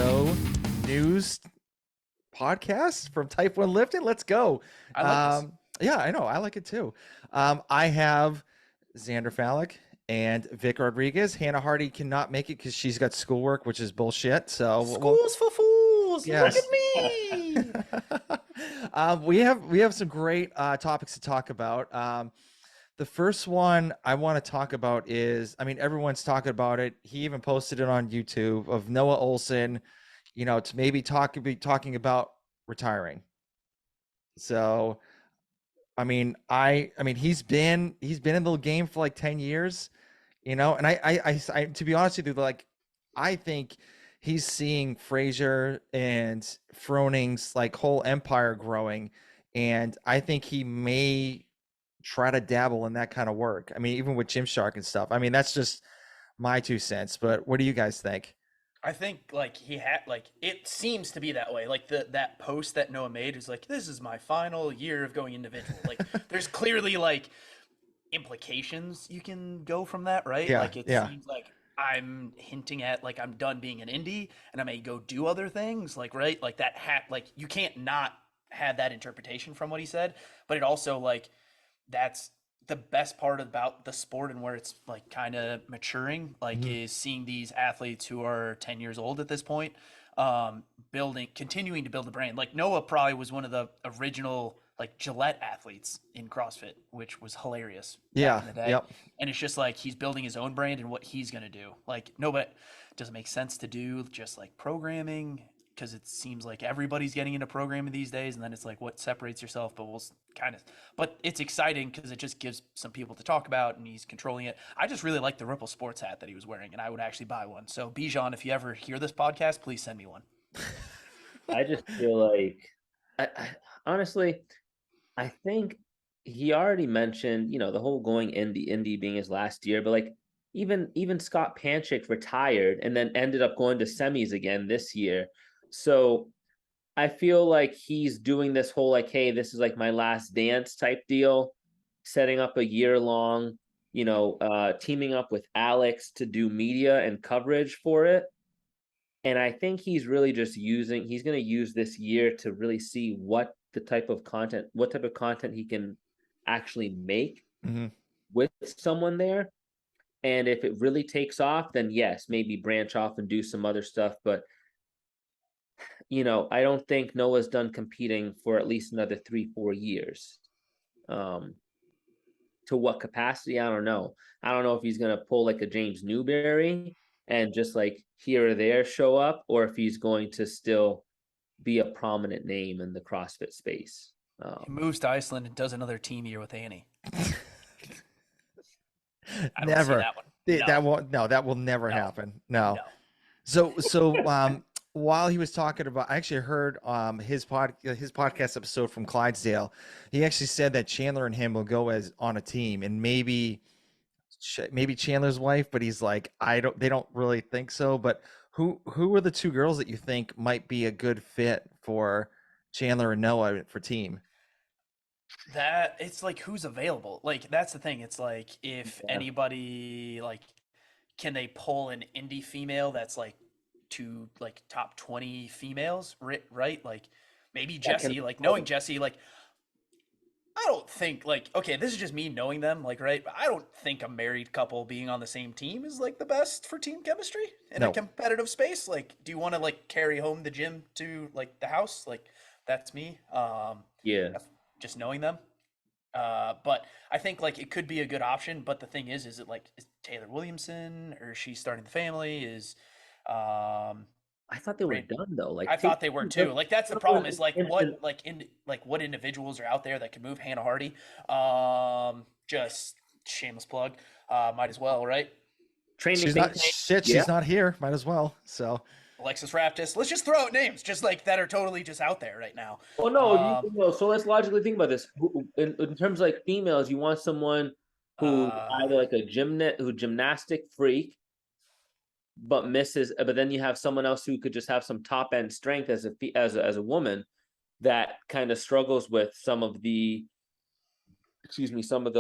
Show news podcast from Type 1 Lifting. Let's go. I like this. Yeah, I know. I like it too. I have Xander Falick and Vic Rodriguez. Hannah Hardy cannot make it because she's got schoolwork, which is bullshit. So, Schools for fools. Look yes. at me. We have some great topics to talk about. The first one I want to talk about is, I mean, everyone's talking about it. He even posted it on YouTube of Noah Olson, to maybe be talking about retiring. So, I mean, he's been in the game for like 10 years, and I to be honest with you, like, I think he's seeing Frazier and Froning's like whole empire growing, and I think he may try to dabble in that kind of work. I mean, even with Gymshark and stuff. I mean, that's just my 2 cents. But what do you guys think? I think like he had like it seems to be that way. Like that post that Noah made is like, this is my final year of going individual. Like there's clearly like implications you can go from that, right? Yeah, Like it yeah. seems like I'm hinting at like I'm done being an indie and I may go do other things. Like right, like that hat. Like you can't not have that interpretation from what he said. But it also like that's the best part about the sport and where it's like kind of maturing like Mhm. is seeing these athletes who are 10 years old at this point continuing to build the brand. Like Noah probably was one of the original like Gillette athletes in CrossFit, which was hilarious back Yeah, in the day. yep. And it's just like he's building his own brand and what he's going to do. Like nobody doesn't make sense to do just like programming because it seems like everybody's getting into programming these days, and then it's like what separates yourself. But we'll kind of, but it's exciting because it just gives some people to talk about, and he's controlling it. I just really like the Ripple Sports hat that he was wearing, and I would actually buy one. So Bijan, if you ever hear this podcast, please send me one. I just feel like, I honestly, I think he already mentioned, the whole going indie being his last year, but like even Scott Panchik retired and then ended up going to semis again this year. So I feel like he's doing this whole like, hey, this is like my last dance type deal, setting up a year long, teaming up with Alex to do media and coverage for it. And I think he's really just he's going to use this year to really see what type of content he can actually make Hmm. with someone there. And if it really takes off, then yes, maybe branch off and do some other stuff. But, I don't think Noah's done competing for at least another 3-4 years. To what capacity? I don't know. I don't know if he's going to pull like a James Newberry and just like here or there show up, or if he's going to still be a prominent name in the CrossFit space. He moves to Iceland and does another team year with Annie. I don't see Never. that one. That No, won't. No, that will never no, happen. No. no. So while he was talking about, I actually heard his podcast episode from Clydesdale. He actually said that Chandler and him will go as on a team, and maybe Chandler's wife, but he's like, I don't. They don't really think so. But who are the two girls that you think might be a good fit for Chandler and Noah for team? That it's like who's available. Like that's the thing. It's like if Yeah. anybody like can they pull an indie female that's like to like top 20 females, right? Like maybe That can Jesse, like knowing Jesse, like I don't think like okay, this is just me knowing them, like right. But I don't think a married couple being on the same team is like the best for team chemistry in a No. competitive space. Like, do you want to like carry home the gym to like the house? Like, that's me. Yeah. Just knowing them. But I think like it could be a good option. But the thing is it like is Taylor Williamson or is she starting the family? Is um I thought they were Rand- done though. I Like thought they were too. Like that's the problem is like and what individuals are out there that can move Hannah Hardy. Just shameless plug. Might as well, right? training She's think not tank. shit. Yeah. She's not here. Might as well. So Alexis Raptis. Let's just throw out names just like that are totally just out there right now. Well, no, so let's logically think about this. In terms of like females, you want someone who's Uh, either like a gymnastic freak, but then you have someone else who could just have some top end strength as a woman that kind of struggles with some of the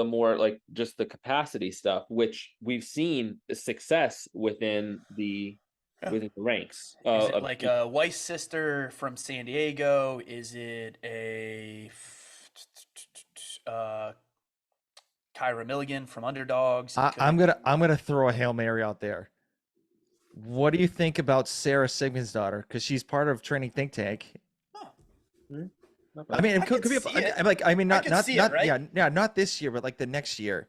more like just the capacity stuff, which we've seen success within the Yeah. within the ranks. Is it like a Weiss sister from San Diego? Is it a uh, Kyra Milligan from Underdogs? It could I'm gonna throw a Hail Mary out there. What do you think about Sarah Sigmund's daughter? Because she's part of Training Think Tank. huh. Hmm, not I bad. mean, I could could be see it. like I mean, I not could not see it, not right? yeah, not this year, but like the next year.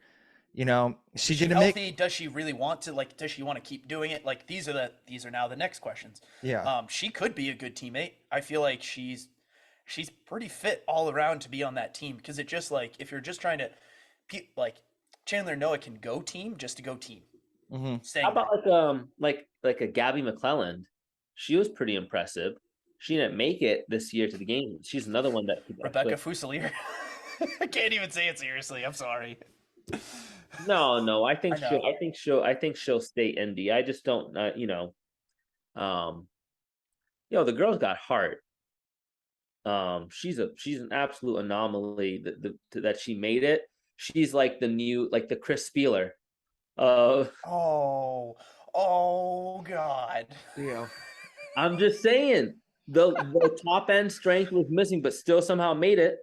You know, she Is she didn't make healthy? Does she really want to? Like, does she want to keep doing it? Like, these are now the next questions. yeah. She could be a good teammate. I feel like she's pretty fit all around to be on that team because it just like if you're just trying to, like Chandler Noah can go team just to go team. Hmm. How Saying about that. like a Gabby McClelland? She was pretty impressive. She didn't make it this year to the game. She's another one that could Rebecca actually. Fusilier. I can't even say it seriously. I'm sorry. No. I I think know. she'll stay Indy. I just don't. Um, the girl's got heart. She's an absolute anomaly that she made it. She's like the new like the Chris Spieler. Uh, Oh, oh God. Yeah. I'm just saying the top end strength was missing, but still somehow made it.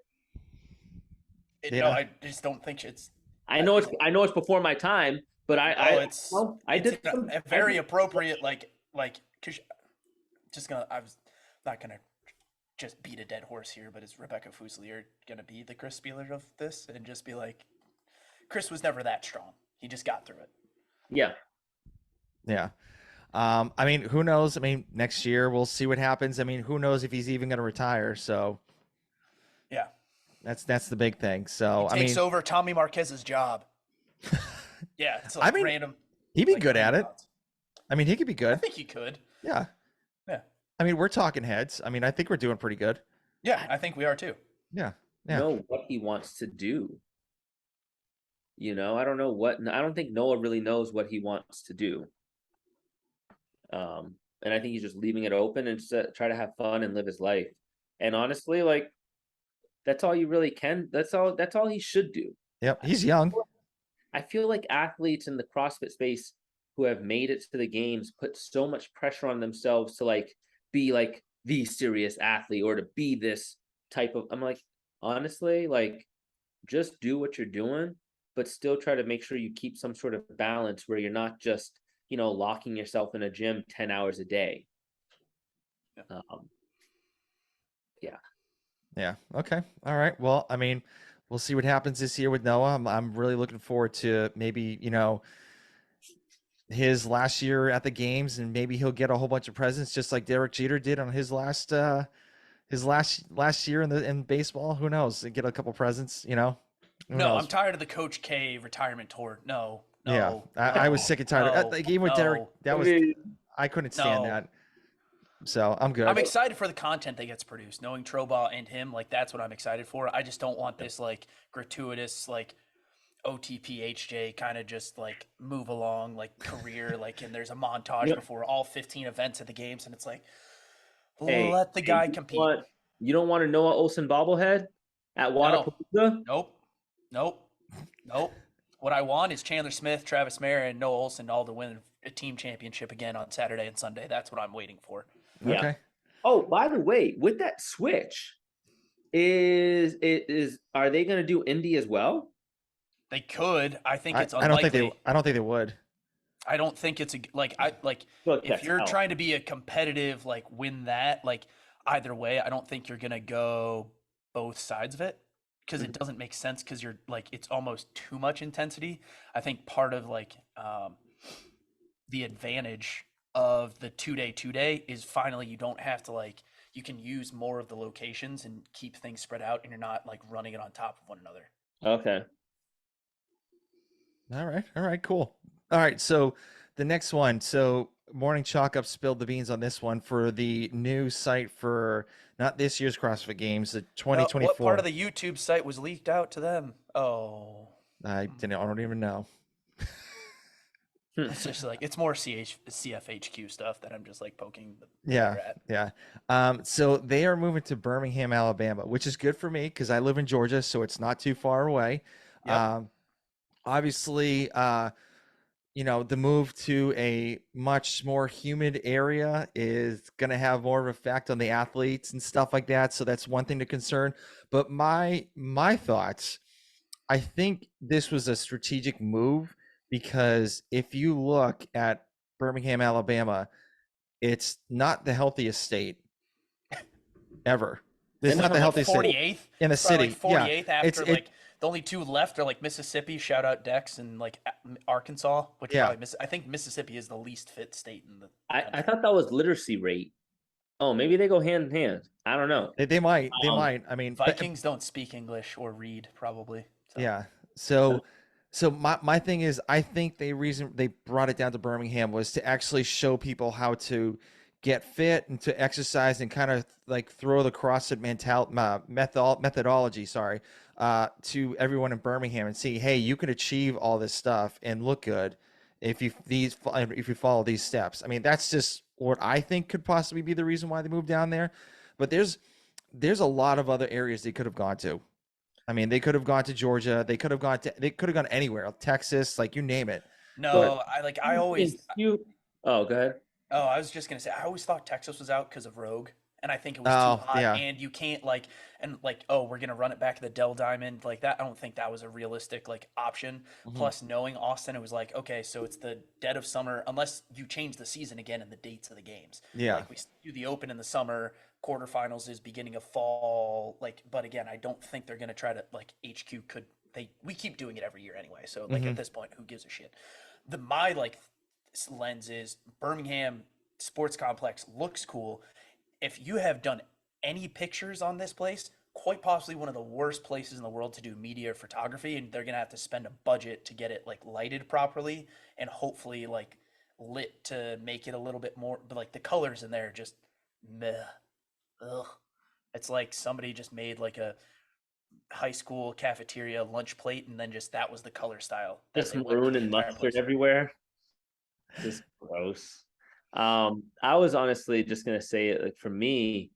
No, Yeah. I just don't think it's. I know it's before my time, but No, I it's did some a very appropriate like cause just gonna I was not gonna just beat a dead horse here, but is Rebecca Fusilier gonna be the Chris Spieler of this and just be like Chris was never that strong. He just got through it. yeah. Yeah. I mean, who knows? I mean, next year we'll see what happens. I mean, who knows if he's even going to retire? So Yeah. that's the big thing. He So I takes mean, over Tommy Marquez's job. Yeah, it's I like mean, random he'd be like good at random it. odds. I mean, he could be I good. think he could. Yeah. Yeah. I mean, we're talking heads. I mean, I think we're doing pretty good. Yeah, I think we are too. Yeah. Yeah. Know what he wants to do. I don't know I don't think Noah really knows what he wants to do. And I think he's just leaving it open and just try to have fun and live his life. And honestly, like that's all you really can. That's all he should do. Yep. He's young. I feel like athletes in the CrossFit space who have made it to the games put so much pressure on themselves to like be like the serious athlete or to be this type of. I'm like, honestly, like just do what you're doing, but still try to make sure you keep some sort of balance where you're not just locking yourself in a gym 10 hours a day. Yeah. Yeah. Yeah. Okay. All right. Well, I mean, we'll see what happens this year with Noah. I'm really looking forward to maybe, his last year at the games, and maybe he'll get a whole bunch of presents just like Derek Jeter did on his last year in baseball. Who knows? Get a couple presents, Who No, I'm knows? tired of the Coach K retirement tour. No, Yeah. no, I was no, sick and tired of no, that game with Derek. no, That I was mean, I couldn't stand no. that. So I'm good. I'm excited for the content that gets produced. Knowing Troba and him, like that's what I'm excited for. I just don't want this like gratuitous like OTPHJ kind of just like move along like career like and there's a montage you before all 15 events at the games and it's like hey, let the guy compete. you don't want a Noah Olsen bobblehead at No, Wadapalooza? nope, nope, nope. What I want is Chandler Smith, Travis Mayer, and Noah Olsen all to win a team championship again on Saturday and Sunday. That's what I'm waiting for. Yeah. Okay. Oh, by the way, with that switch, are they going to do Indy as well? They could. I think it's I don't think unlikely. I don't think they would. I don't think it's like Look, if that's you're out. trying to be a competitive like win that like either way, I don't think you're gonna go both sides of it because it doesn't make sense because you're like it's almost too much intensity. I think part of like the advantage of the 2-day is finally you don't have to like you can use more of the locations and keep things spread out and you're not like running it on top of one another. Okay. All right. All right. Cool. All right. So the next one. So Morning Chalk Up spilled the beans on this one for the new site for not this year's CrossFit Games, the What part 2024. of the YouTube site was leaked out to them? Oh. I don't even know. It's just like it's more CFHQ stuff that I'm just like poking the Yeah. bear at. Yeah. So they are moving to Birmingham, Alabama, which is good for me because I live in Georgia, so it's not too far away. Yep. Obviously, the move to a much more humid area is going to have more of an effect on the athletes and stuff like that. So that's one thing to concern. But my thoughts, I think this was a strategic move because if you look at Birmingham, Alabama, it's not the healthiest state ever. It's And not the Probably like healthiest state 48th. in the It's probably like city. Yeah, 48th it's after it. like the only two left are like Mississippi. Shout out Dex and like Arkansas, which Yeah, probably I think Mississippi is the least fit state in the I country. thought that was literacy rate. Oh, maybe they go hand in hand. I don't know. they might, they Um, might. I mean, but Vikings don't speak English or read probably. So yeah. So my thing is I think the reason they brought it down to Birmingham was to actually show people how to get fit and to exercise and kind of like throw the CrossFit methodology, sorry, to everyone in Birmingham and see, hey, you can achieve all this stuff and look good if you follow these steps. I mean, that's just what I think could possibly be the reason why they moved down there. But there's a lot of other areas they could have gone to. I mean, they could have gone to Georgia. They could have gone anywhere, Texas, like you name it. But no, I always you. Oh, go ahead. oh, I was just gonna say I always thought Texas was out because of Rogue, and I think it was too oh hot, yeah, and you can't like and like oh we're gonna run it back to the Dell Diamond like that. I don't think that was a realistic like option. hmm Plus, knowing Austin, it was like okay, so it's the dead of summer unless you change the season again and the dates of the games. yeah, Like we do the Open in the summer, quarterfinals is beginning of fall. Like, but again, I don't think they're gonna try to like HQ could they we keep doing it every year anyway. So like hmm at this point, who gives a shit? The my like lens is Birmingham sports complex looks cool. If you have done any pictures on this place, quite possibly one of the worst places in the world to do media or photography, and they're gonna have to spend a budget to get it like lighted properly and hopefully like lit to make it a little bit more. But like the colors in there are just meh. Ugh. It's like somebody just made like a high school cafeteria lunch plate and then just that was the color style that Just they went for maroon the and entire mustard place. everywhere. Just gross. I was honestly just gonna say, like, for me,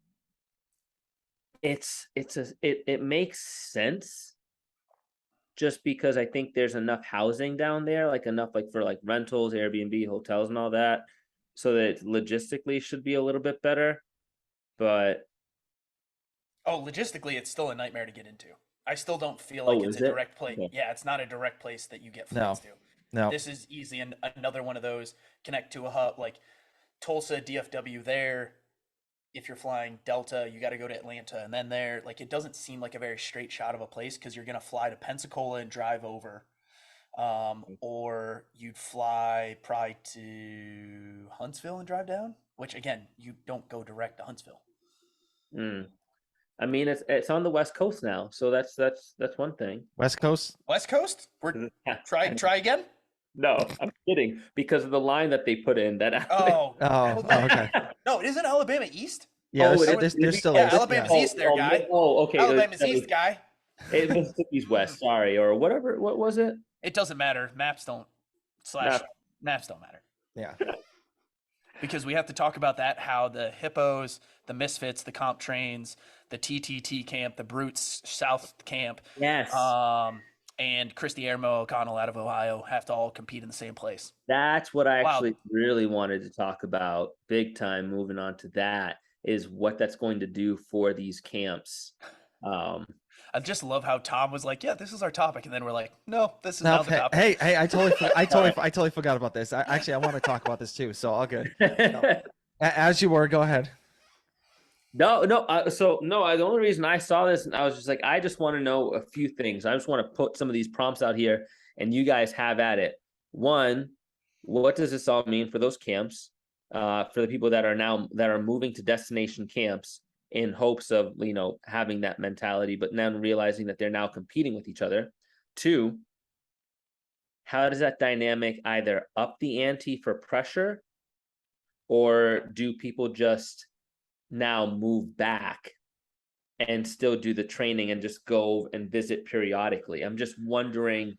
it makes sense just because I think there's enough housing down there, like enough like for like rentals, Airbnb, hotels, and all that, so that it logistically should be a little bit better. But Oh, logistically, it's still a nightmare to get into. I still don't feel like oh, it's is a it? direct place. Okay. Yeah, it's not a direct place that you get no, flights to. no, This is easily another one of those connect to a hub like Tulsa, DFW. There, if you're flying Delta, you got to go to Atlanta, and then there, like it doesn't seem like a very straight shot of a place because you're gonna fly to Pensacola and drive over, or you'd fly probably to Huntsville and drive down. Which again, you don't go direct to Huntsville. Mm. I mean, it's on the West Coast now, so that's one thing. West Coast. West Coast, we're try again. No, I'm kidding because of the line that they put in that. Oh, Oh, well, oh, no, okay. no, it isn't Alabama East. Yeah, Oh, there's it That is. would, there still yeah, is. Alabama's Yeah, East there, guy. Alabama's East, guy. Mississippi's West. Sorry, or whatever. What was it? It doesn't matter. Maps don't slash Map. maps don't matter yeah. because we have to talk about that. How the hippos, the misfits, the comp trains, the TTT camp, the brutes South camp, Yes, um, and Christy Ermo O'Connell out of Ohio have to all compete in the same place. that's what I Wow, actually really wanted to talk about big time. Moving on to that is what that's going to do for these camps. Um, I just love how Tom was like, "Yeah, this is our topic," and then we're like, "No, this is No, now the okay. topic." Hey, sorry. I totally forgot about this. I want to talk about this too. So all good. So, as you were, go ahead. No. So no. The only reason I saw this, and I was just like, I just want to know a few things. I just want to put some of these prompts out here, and you guys have at it. One, what does this all mean for those camps? For the people that are moving to destination camps in hopes of having that mentality, but then realizing that they're now competing with each other. Two, how does that dynamic either up the ante for pressure, or do people just now move back and still do the training and just go and visit periodically? I'm just wondering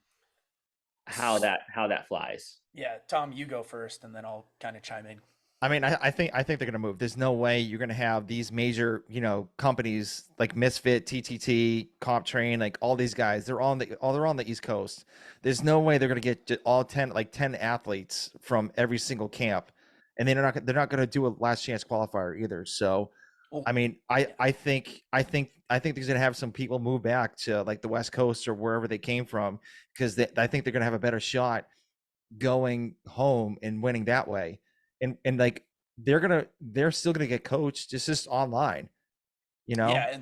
how that flies. Yeah, Tom, you go first, and then I'll kind of chime in. I mean, I think they're gonna move. There's no way you're gonna have these major, companies like Misfit, TTT, Comp Train, like all these guys. They're on the East Coast. There's no way they're gonna get all 10 athletes from every single camp, and they're not gonna do a last chance qualifier either. So, Well, I mean, I think they're gonna have some people move back to like the West Coast or wherever they came from because I think they're gonna have a better shot going home and winning that way. And like they're still gonna get coached. It's just online, you know? yeah,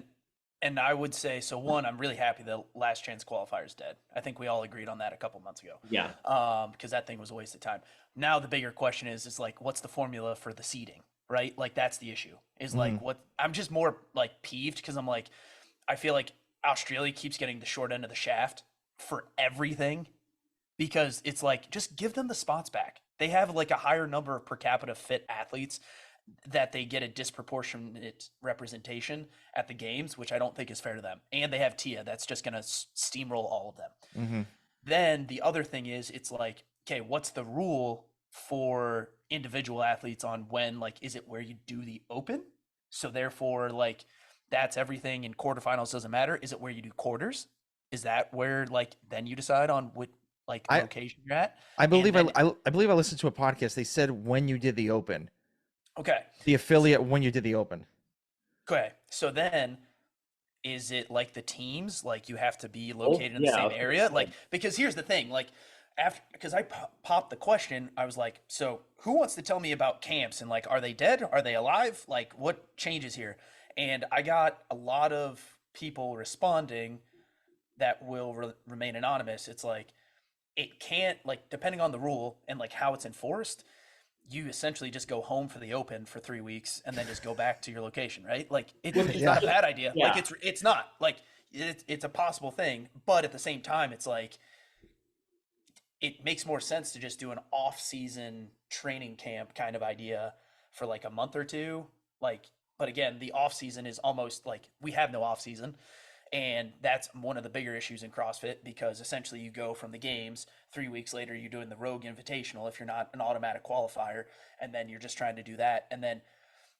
and I would say so. One, I'm really happy the last chance qualifier is dead. I think we all agreed on that a couple months ago. Yeah. Because that thing was a waste of time. Now the bigger question is like, what's the formula for the seeding, right? Like that's the issue. Is like Mhm. what I'm just more like peeved because I'm like, I feel like Australia keeps getting the short end of the shaft for everything because it's like just give them the spots back. They have like a higher number of per capita fit athletes that they get a disproportionate representation at the games, which I don't think is fair to them. And they have Tia that's just going to steamroll all of them. Mhm. Then the other thing is it's like, okay, what's the rule for individual athletes on when, like, is it where you do the open? So therefore, like, that's everything in quarterfinals doesn't matter. Is it where you do quarters? Is that where, like, then you decide on what, like, I location you're at? I And believe then, I believe I listened to a podcast. They said when you did the open, okay, the affiliate when you did the open. okay. So then is it like the teams like you have to be Oh, located in the yeah. I same was gonna area like say. because here's the thing like after because popped the question I was like so who wants to tell me about camps and like are they dead are they alive like what changes here and I got a lot of people responding that will remain anonymous it's like it can't like depending on the rule and like how it's enforced you essentially just go home for the open for 3 weeks and then just go back to your location, right? Like Well, it's Yeah. not a bad idea. Like yeah. it's not like it's a possible thing, but at the same time, it's like it makes more sense to just do an off-season training camp kind of idea for like a month or two. Like, but again, the off season is almost like we have no off season. And that's one of the bigger issues in CrossFit because essentially you go from the games 3 weeks later, you're doing the Rogue Invitational if you're not an automatic qualifier, and then you're just trying to do that. And then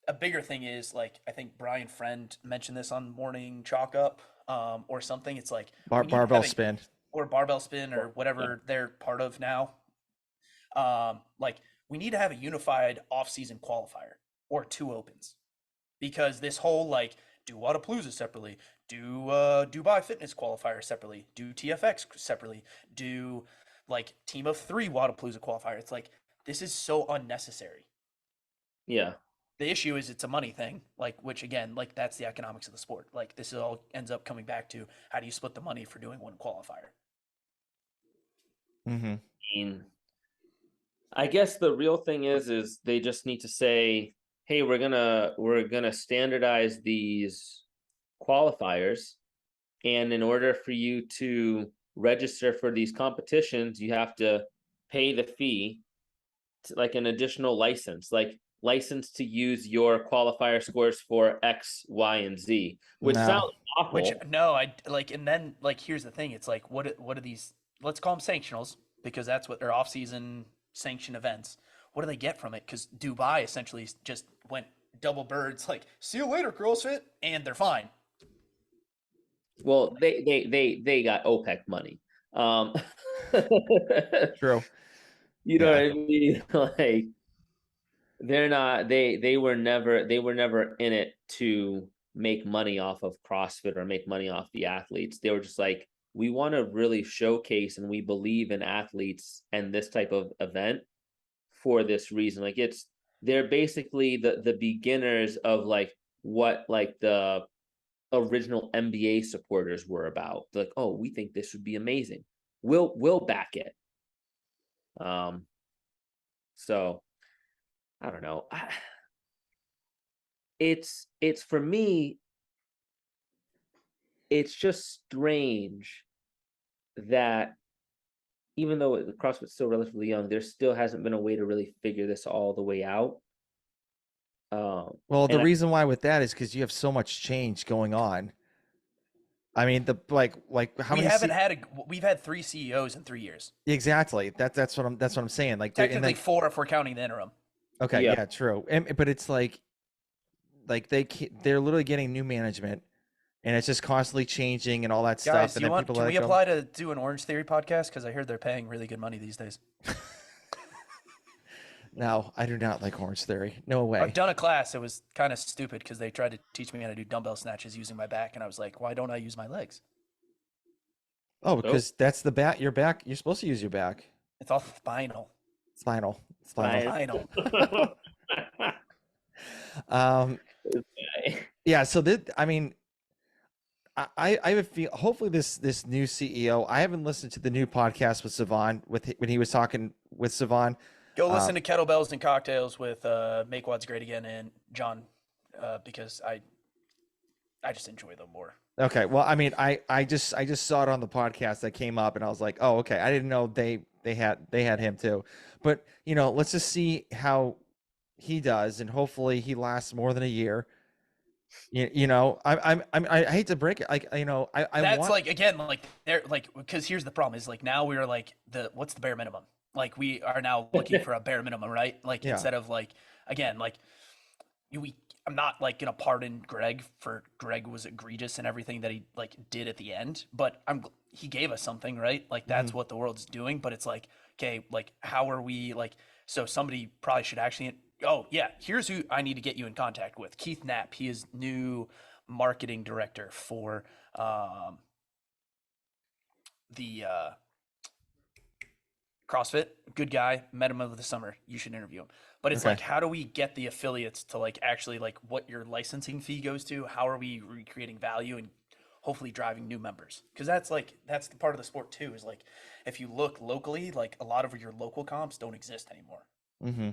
a bigger thing is like I think Brian Friend mentioned this on Morning Chalk Up or something. It's like we need to Barbell have a spin. or barbell spin or Yeah. whatever they're part of now. Like we need to have a unified off-season qualifier or two opens because this whole like do Wadapalooza separately, do Dubai Fitness qualifier separately, do TFX separately, do like team of three Wadapalooza qualifier. It's like this is so unnecessary. Yeah. The issue is it's a money thing, like which again, like that's the economics of the sport. Like this all ends up coming back to how do you split the money for doing one qualifier? Mm-hmm. mean, I guess the real thing is they just need to say, hey, we're gonna standardize these qualifiers, and in order for you to register for these competitions, you have to pay the fee, like an additional license, like license to use your qualifier scores for X, Y, and Z, which sounds No. Which awful. no, I like, and then like here's the thing: it's like what are these? Let's call them sanctionals because that's what they're off-season sanction events. What do they get from it? Because Dubai essentially just went double birds, like see you later, CrossFit, and they're fine. Well, they got OPEC money. Um, True. you know what Yeah. I mean? Like they're not they were never in it to make money off of CrossFit or make money off the athletes. They were just like, we want to really showcase and we believe in athletes and this type of event for this reason. Like they're basically the beginners of like what like the original NBA supporters were about. Like, oh, we think this would be amazing. We'll back it. Um, so I don't know. It's for me, it's just strange that even though the CrossFit's still relatively young, there still hasn't been a way to really figure this all the way out. Well, the And I, reason why with that is because you have so much change going on. I mean, the like how We many haven't C had a we've had three CEOs in 3 years. exactly. That's what I'm saying. Like there and Technically then four if we're counting the interim. Okay, Yeah. yeah, true. But it's like they're literally getting new management, and it's just constantly changing and all that stuff, Guys, and then people can let we it go. apply to do an Orange Theory podcast? Because I heard they're paying really good money these days. No, I do not like Orange Theory. No I've way. done a class. It was kind of stupid because they tried to teach me how to do dumbbell snatches using my back, and I was like, why don't I use my legs? Oh, Oh, because that's the back. Your back. You're supposed to use your back. It's all spinal. Spinal. Spinal. fine. Spinal. Um. This guy. Yeah. So that. I mean, I have a feel. Hopefully, this new CEO. I haven't listened to the new podcast with Savon when he was talking with Savon. Go Uh, listen to Kettlebells and Cocktails with Make Wads Great Again and John, because I just enjoy them more. okay. Well, I mean, I just saw it on the podcast that came up, and I was like, oh, okay. I didn't know they had him too. But let's just see how he does, and hopefully he lasts more than a year. I hate to break it. Like, I That's want. like again, like they're like because here's the problem is like now we're like what's the bare minimum? Like we are now looking for a bare minimum, right? Like Yeah. instead of like again, like we I'm not like gonna pardon Greg for Greg was egregious in everything that he like did at the end, but he gave us something, right? Like that's Mhm. what the world's doing, but it's like, okay, like how are we like so somebody probably should actually oh yeah, here's who I need to get you in contact with. Keith Knapp, he is new marketing director for um the CrossFit, good guy, met him over the summer. You should interview him. But it's Okay. like, how do we get the affiliates to like actually like what your licensing fee goes to? How are we recreating value and hopefully driving new members? Because that's the part of the sport too. Is like, if you look locally, like a lot of your local comps don't exist anymore. Hmm.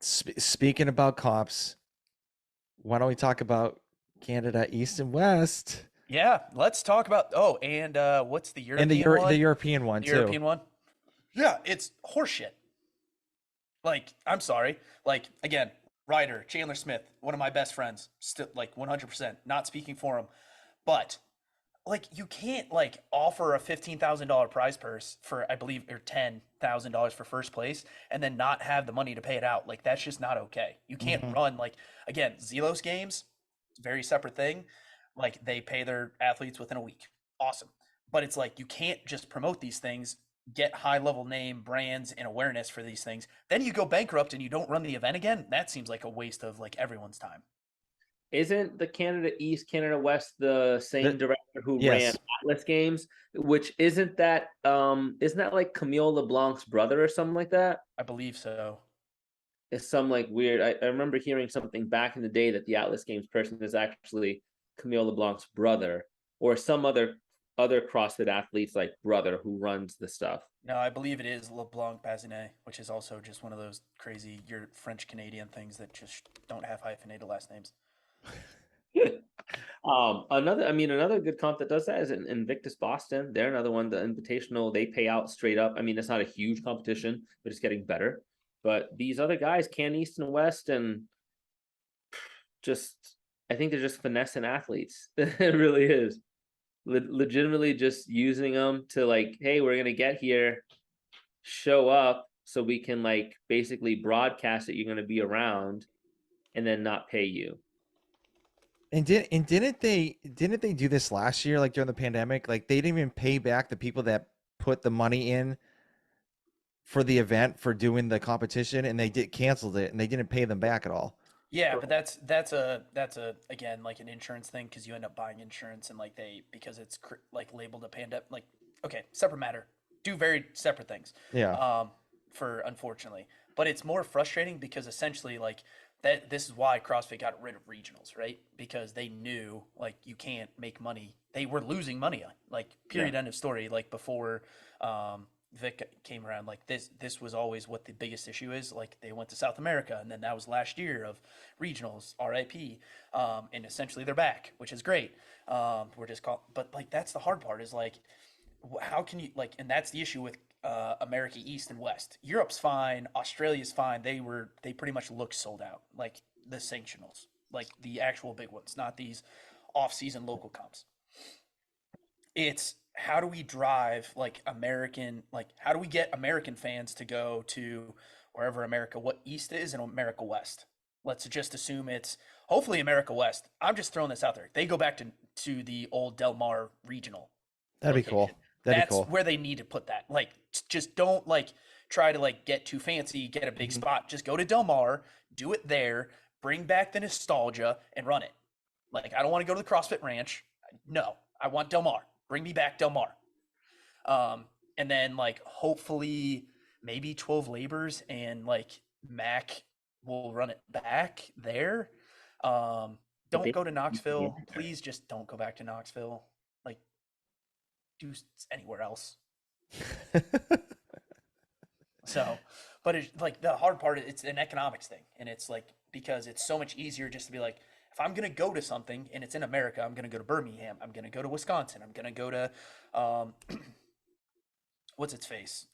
Speaking about cops, why don't we talk about Canada East and West Yeah, let's talk about. Oh, and what's the and the European one? The European one The too? European one. Yeah, it's horseshit. Like, I'm sorry. Like, again, Ryder, Chandler Smith, one of my best friends, still like 100%, not speaking for him. But like you can't like offer a $15,000 prize purse for I believe or $10,000 for first place and then not have the money to pay it out. Like that's just not okay. You can't Hmm. run like again, Zelos games, it's a very separate thing. Like they pay their athletes within a week. Awesome. But it's like you can't just promote these things, get high level name brands and awareness for these things. Then you go bankrupt and you don't run the event again. That seems like a waste of like everyone's time. Isn't the Canada East, Canada West the same The, director who ran yes. Atlas Games? Which isn't that like Camille LeBlanc's brother or something like that? I believe so. It's some like weird. I remember hearing something back in the day that the Atlas Games person is actually Camille LeBlanc's brother or some other CrossFit athlete's like brother who runs the stuff. No, I believe it is LeBlanc Bazinet, which is also just one of those crazy your French Canadian things that just don't have hyphenated last names. Another good comp that does that is Invictus Boston. They're another one. The Invitational, they pay out straight up. I mean, it's not a huge competition, but it's getting better. But these other guys, Can East and West, and just I think they're just finessing athletes. It really is. Legitimately just using them to like, hey, we're gonna get here, show up so we can like basically broadcast that you're gonna be around and then not pay you. Didn't they do this last year, like during the pandemic? Like they didn't even pay back the people that put the money in for the event for doing the competition, and they did canceled it, and they didn't pay them back at all. Yeah, but that's a again like an insurance thing because you end up buying insurance and like they because it's like labeled a pandemic. Like okay, separate matter. Do very separate things. Yeah. For unfortunately, but it's more frustrating because essentially like that this is why CrossFit got rid of regionals, right? Because they knew like you can't make money. They were losing money. Like period, Yeah. end of story. Like before Vic came around, like this was always what the biggest issue is. Like they went to South America, and then that was last year of regionals, RIP, and essentially they're back, which is great. We're just called, but like that's the hard part is like how can you like, and that's the issue with America East and West. Europe's fine, Australia's fine. They pretty much look sold out, like the sanctionals, like the actual big ones, not these off-season local comps. It's how do we drive like American, like how do we get American fans to go to wherever America what East is and America West. Let's just assume it's hopefully America West. I'm just throwing this out there. They go back to the old Del Mar regional That'd be location. cool. That'd be That's cool. where they need to put that. Like, just don't like try to like get too fancy, get a big Mhm. spot. Just go to Del Mar, do it there, bring back the nostalgia, and run it. Like, I don't want to go to the CrossFit Ranch. No, I want Del Mar. Bring me back Del Mar. And then like hopefully maybe 12 labors and like Mac will run it back there. Um, But don't they go to Knoxville. Please just don't go back to Knoxville. Like do anywhere else. So, but it's like the hard part, it's an economics thing. And it's like, because it's so much easier just to be like, if I'm going to go to something and it's in America, I'm going to go to Birmingham. I'm going to go to Wisconsin. I'm going to go to, um, what's its face?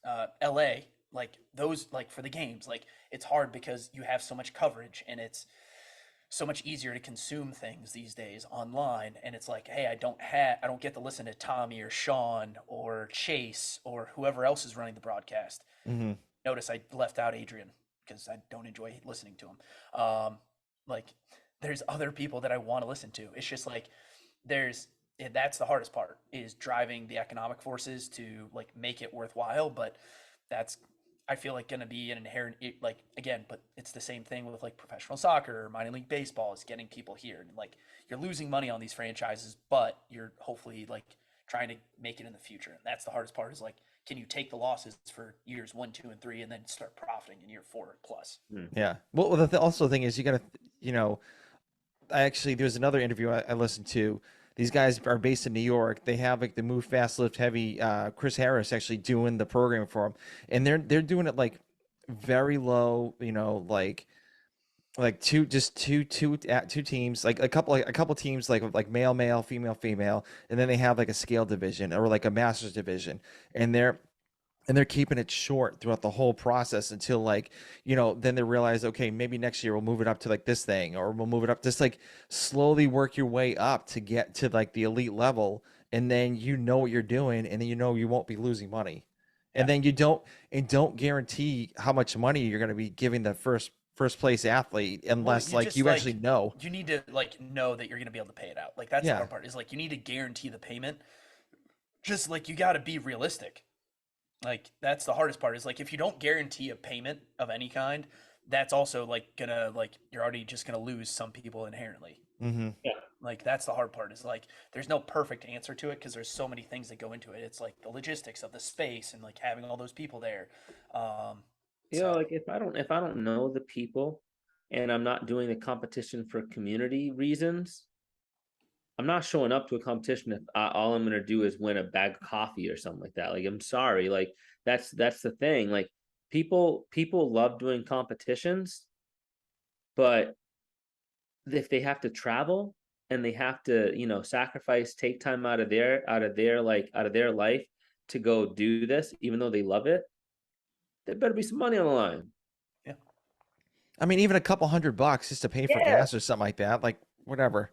LA. Like those, like for the games, like it's hard because you have so much coverage and it's so much easier to consume things these days online. And it's like, hey, I don't get to listen to Tommy or Sean or Chase or whoever else is running the broadcast. Hmm. Notice I left out Adrian because I don't enjoy listening to him. Like there's other people that I want to listen to. It's just like there's that's the hardest part is driving the economic forces to like make it worthwhile. But that's I feel like going to be an inherent like again, but it's the same thing with like professional soccer or minor league baseball is getting people here and like you're losing money on these franchises, but you're hopefully like trying to make it in the future. And that's the hardest part is like, can you take the losses for years 1, 2, and 3, and then start profiting in year 4 plus? Hmm. Yeah. Well, also thing is you got to, you know, I actually there's another interview I listened to. These guys are based in New York. They have like the Move Fast Lift Heavy. Chris Harris actually doing the program for them, and they're doing it like very low. You know, like two teams, like a couple teams, like male, female, and then they have like a scale division or like a masters division, and they're keeping it short throughout the whole process until like then they realize, okay, maybe next year we'll move it up to like this thing or we'll move it up, just like slowly work your way up to get to like the elite level, and then you know what you're doing, and then you won't be losing money, and Yeah. then you don't guarantee how much money you're going to be giving the first place athlete Well, unless you like just you actually like know. you need to like know that you're going to be able to pay it out. Like that's the Yeah. hard part is like you need to guarantee the payment. Just like you got to be realistic. Like that's the hardest part is like if you don't guarantee a payment of any kind, that's also like gonna like you're already just gonna lose some people inherently. Hmm. Yeah. Like that's the hard part is like there's no perfect answer to it because there's so many things that go into it. It's like the logistics of the space and like having all those people there. Um, so Like if I don't know the people and I'm not doing the competition for community reasons, I'm not showing up to a competition if all I'm gonna do is win a bag of coffee or something like that. Like I'm sorry, like that's the thing. Like people love doing competitions, but if they have to travel and they have to sacrifice, take time out of their life to go do this, even though they love it, there better be some money on the line. yeah, I mean, even a couple $100 just to pay for Yeah. gas or something like that, like whatever,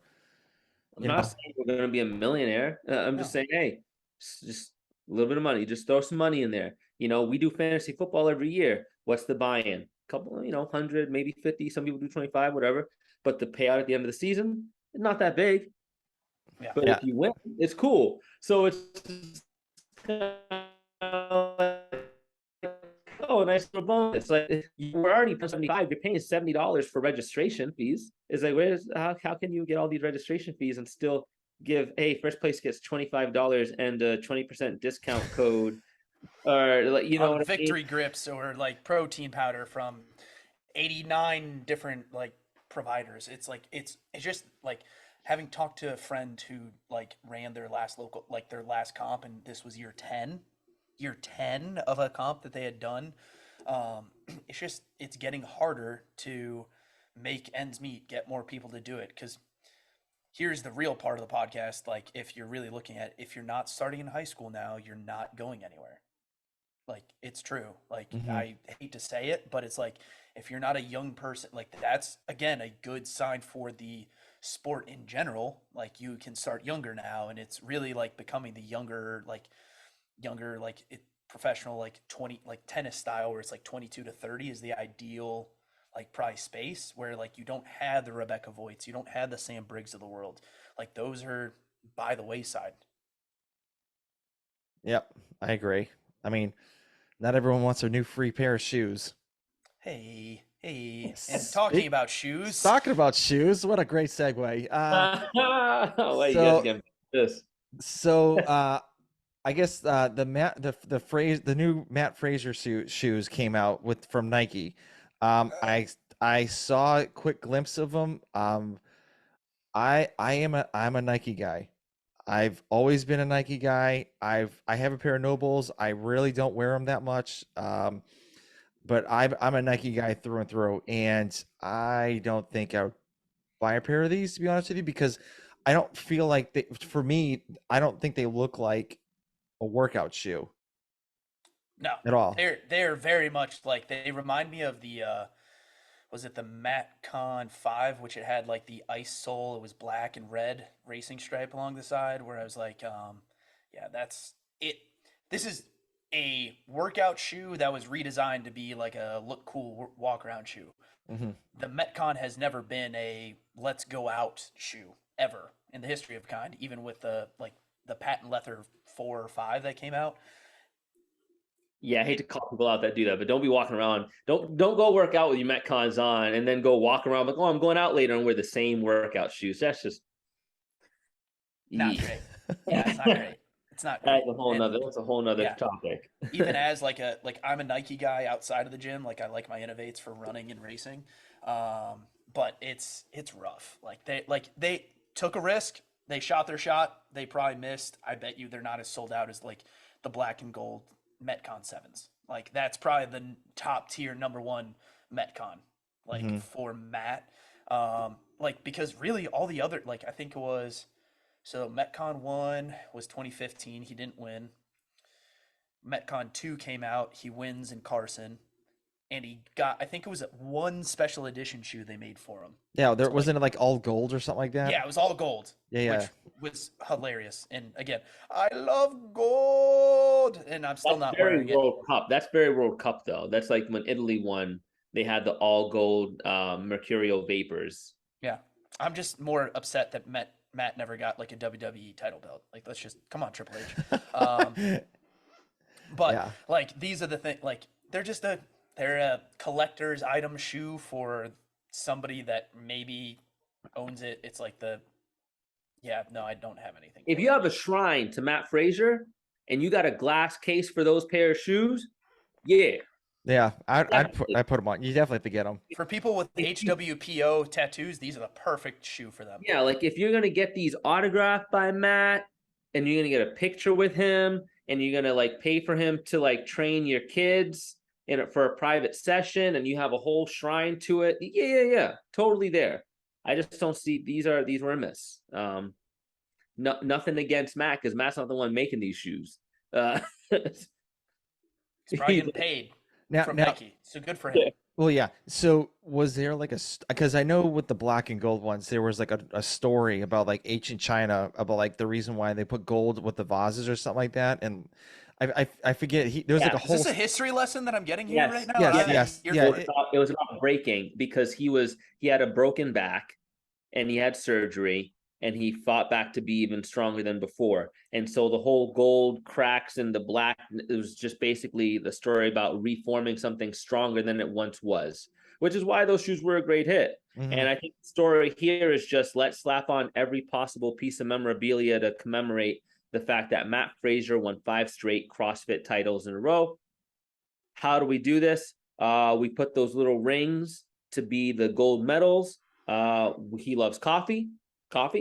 I'm you not know. saying we're going to be a millionaire. I'm just no, saying, hey, just a little bit of money. Just throw some money in there. We do fantasy football every year. What's the buy-in? Couple, 100, maybe 50. Some people do 25, whatever. But the payout at the end of the season, not that big. yeah, But Yeah. if you win, it's cool. So it's kind of like, oh, a nice little bonus. Like we're already paying 75. You're paying $70 for registration fees. It's like, how can you get all these registration fees and still give, hey, first place gets $25 and a 20% discount code, or like, you know on what I mean? victory grips or like protein powder from 89 different like providers. It's like it's just like having talked to a friend who like ran their last local like their last comp and this was year 10 of a comp that they had done. It's just it's getting harder to make ends meet, get more people to do it because here's the real part of the podcast. Like if you're really looking at if you're not starting in high school now, you're not going anywhere. Like it's true. Like Hmm. I hate to say it, but it's like if you're not a young person, like that's again a good sign for the sport in general. Like you can start younger now, and it's really like becoming the younger like it professional like 20 like tennis style where it's like 22 to 30 is the ideal like price space where like you don't have the Rebecca Voigts, you don't have the Sam Briggs of the world. Like those are by the wayside. Yep, I agree. I mean, not everyone wants a new free pair of shoes. Hey, hey. And talking Speak, about shoes, talking about shoes, what a great segue. Wait, you guys So get this. so I guess the phrase the new Matt Fraser shoes came out with from Nike. I saw a quick glimpse of them. I'm a Nike guy. I've always been a Nike guy. I have a pair of Nobles. I really don't wear them that much. But I'm a Nike guy through and through, and I don't think I would buy a pair of these to be honest with you because I don't feel like they. For me, I don't think they look like a workout shoe no, at all. they're very much like they remind me of the was it the Metcon 5, which it had like the ice sole, it was black and red racing stripe along the side, where I was like, yeah, that's it. This is a workout shoe that was redesigned to be like a look cool walk around shoe. Hmm. The Metcon has never been a let's go out shoe ever in the history of kind, even with the like the patent leather 4 or 5 that came out. Yeah, I hate It to call people out that do that, but don't be walking around. Don't go work out with your Metcons on and then go walk around like, oh, I'm going out later and wear the same workout shoes. That's just not yeah. great. Yeah, it's not great. It's not great. And That's a whole nother yeah, topic. even as like I'm a Nike guy outside of the gym. Like I like my innovates for running and racing, but it's rough. Like they took a risk. They shot their shot. They probably missed. I bet you they're not as sold out as like the black and gold Metcon sevens. Like that's probably the top tier number one Metcon. Like Hmm. for Matt, like because really all the other like I think it was so Metcon 1 was 2015. He didn't win. Metcon 2 came out. He wins in Carson. And he got, I think it was one special edition shoe they made for him. Yeah, there To like, wasn't it like all gold or something like that. yeah, it was all gold, Yeah, yeah. which was hilarious. And again, I love gold. And I'm still That's not very wearing it. World Cup. That's very World Cup though. That's like when Italy won, they had the all gold mercurial vapors. Yeah. I'm just more upset that Matt never got like a WWE title belt. Like, let's just, come on, Triple H. Um, but Yeah. like, these are the thing, like, they're a collector's item shoe for somebody that maybe owns it. It's like yeah, no, I don't have anything If for you it. have a shrine to Matt Frazier and you got a glass case for those pair of shoes, yeah, Yeah, definitely. I'd put them on. You definitely have to get them. For people with HWPO tattoos, these are the perfect shoe for them. Yeah, like if you're gonna get these autographed by Matt and you're gonna get a picture with him and you're gonna like pay for him to like train your kids in it for a private session and you have a whole shrine to it, yeah, totally there. I just don't see these were a miss. No, nothing against Matt because Matt's not the one making these shoes. He's probably getting paid Now, from now, Nike, so good for him. well, yeah. So was there like because I know with the black and gold ones, there was like a story about like ancient China about like the reason why they put gold with the vases or something like that, and I forget there was like Yeah. a Is whole this a history lesson that I'm getting here Yes, right now? yes, yes. yes, You're yeah, for it. It was about breaking because he had a broken back and he had surgery and he fought back to be even stronger than before. And so the whole gold cracks and the black, it was just basically the story about reforming something stronger than it once was, which is why those shoes were a great hit. hmm And I think the story here is just let's slap on every possible piece of memorabilia to commemorate the fact that Matt Frazier won 5 straight CrossFit titles in a row. How do we do this? We put those little rings to be the gold medals. He loves coffee.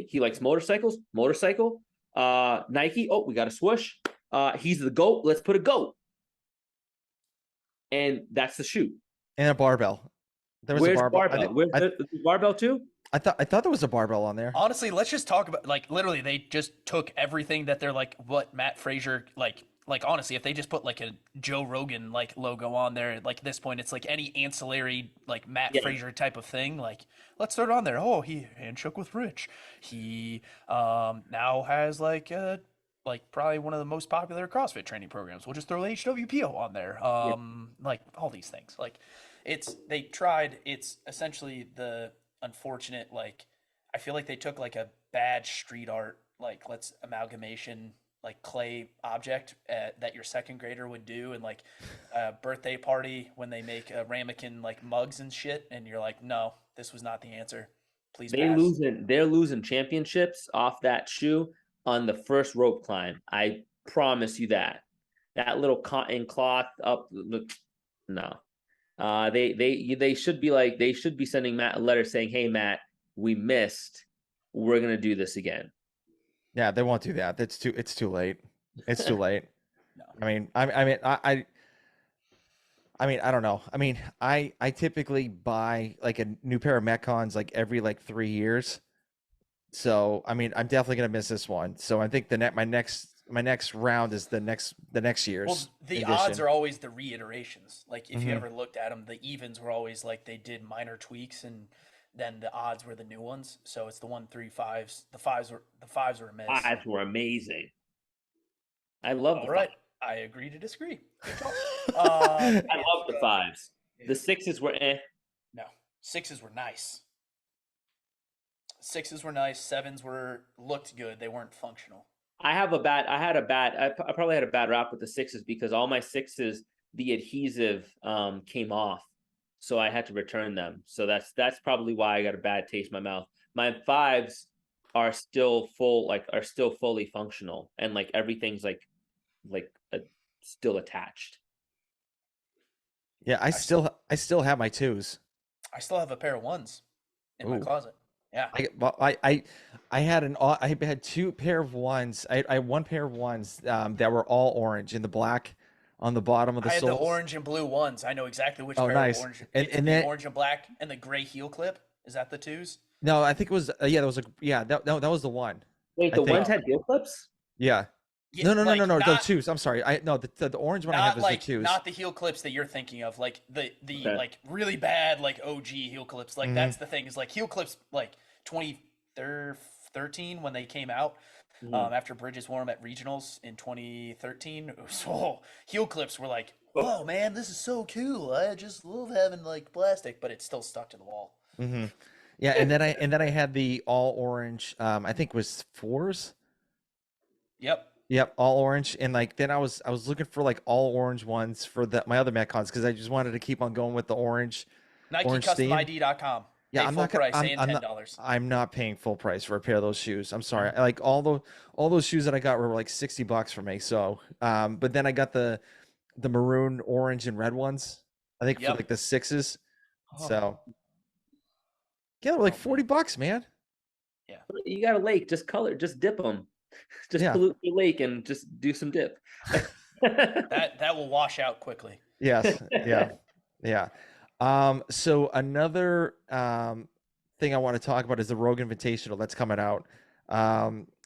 He likes motorcycles. Motorcycle. Nike. Oh, we got a swoosh. He's the GOAT. Let's put a GOAT. And that's the shoe. and a barbell. There was a Where's barbell. barbell? Where's the barbell too? I thought there was a barbell on there. Honestly, let's just talk about like literally they just took everything that they're like what Matt Frazier like honestly if they just put like a Joe Rogan like logo on there like at this point it's like any ancillary like Matt Yeah. Frazier type of thing like let's throw it on there. Oh, he handshook with Rich. He now has like a like probably one of the most popular CrossFit training programs. We'll just throw the HWPO on there. Yeah. Like all these things. Like they tried. It's essentially the unfortunate. Like I feel like they took like a bad street art, like let's amalgamation like clay object that your second grader would do, and like a birthday party when they make a ramekin like mugs and shit, and you're like, no, this was not the answer. Please pass. They're losing championships off that shoe on the first rope climb. I promise you that. That little cotton cloth up, no. They should be like they should be sending Matt a letter saying, "Hey Matt, we missed. We're gonna do this again." Yeah, they won't do that. It's too late. It's too late. No. I mean, I don't know. I mean, I typically buy like a new pair of metcons like every like 3 years. So I mean, I'm definitely gonna miss this one. So I think my next round is the next Well, year's the odds edition. are always the reiterations. Like if you Hmm. ever looked at them, the evens were always like they did minor tweaks, and then the odds were the new ones. So it's the 1, 3, 5s. The fives were a miss. Fives were amazing. I love the All five. right, I agree to disagree. Good call. I Yeah, love the fives. The dude, sixes were eh. no, sixes were nice. Sixes were nice. Sevens were looked good. They weren't functional. I probably had a bad rap with the sixes because all my sixes, the adhesive came off. So I had to return them. So that's probably why I got a bad taste in my mouth. My fives are still are still fully functional and like everything's like still attached. Yeah, I I still, still have my twos. I still have a pair of ones in my Ooh. closet. Yeah, I had two pair of ones. I had one pair of ones that were all orange in the black on the bottom of the I had the soles. orange and blue ones. I know exactly which Oh, pair of nice. orange. And It's and the then orange and black and the gray heel clip. Is that the twos? no, I think it was yeah, that was a yeah, that was the one. Wait, I the ones think. Oh, had heel clips? Yeah. yeah, No, like the twos. I'm sorry. I no, the orange one I have not is the like twos. not the heel clips that you're thinking of, like the Okay. like really bad like OG heel clips. Like Hmm. that's the thing is like heel clips like 2013 when they came out Mhm. after Bridges wore them at regionals in 2013. So heel clips were like, whoa man, this is so cool. I just love having like plastic, but it's still stuck to the wall. Hmm. Yeah, and then I had the all orange. I think it was fours. Yep. Yep, all orange. And like then I was looking for like all orange ones for my other Metcons because I just wanted to keep on going with the orange theme. NikeCustomID.com. Yeah, Pay I'm full not gonna. price and I'm not. $10. I'm not paying full price for a pair of those shoes. I'm sorry. Like all those shoes that I got were like $60 for me. So, but then I got the maroon, orange, and red ones. I think for Yep. like the sixes. Oh, So yeah, they're like oh man. $40, man. Yeah. You got a lake, just dip them. Just Yeah. pollute the lake and just do some dip. That will wash out quickly. Yes. Yeah. Yeah. So another thing I want to talk about is the Rogue Invitational that's coming out.